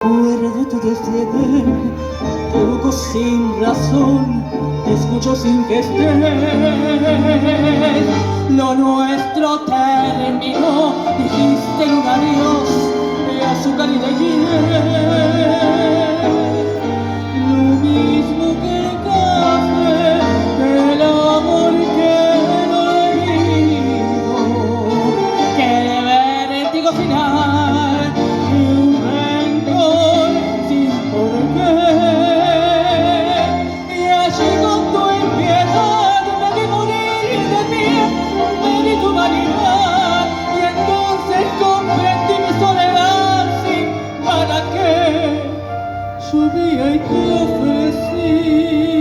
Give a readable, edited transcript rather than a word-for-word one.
Recuerdo desde Edén, te busco sin razón, te escucho sin que estés. Lo nuestro terminó, dijiste un adiós de azúcar y de hiel. Lo mismo que el café, que el amor que el olvido, que el vértigo final y un rencor sin por qué. Y allí con tu impiedad me vi morir de mí, me di tu vanidad, y entonces comprendí mi soledad sin para qué. Llovía y te ofrecí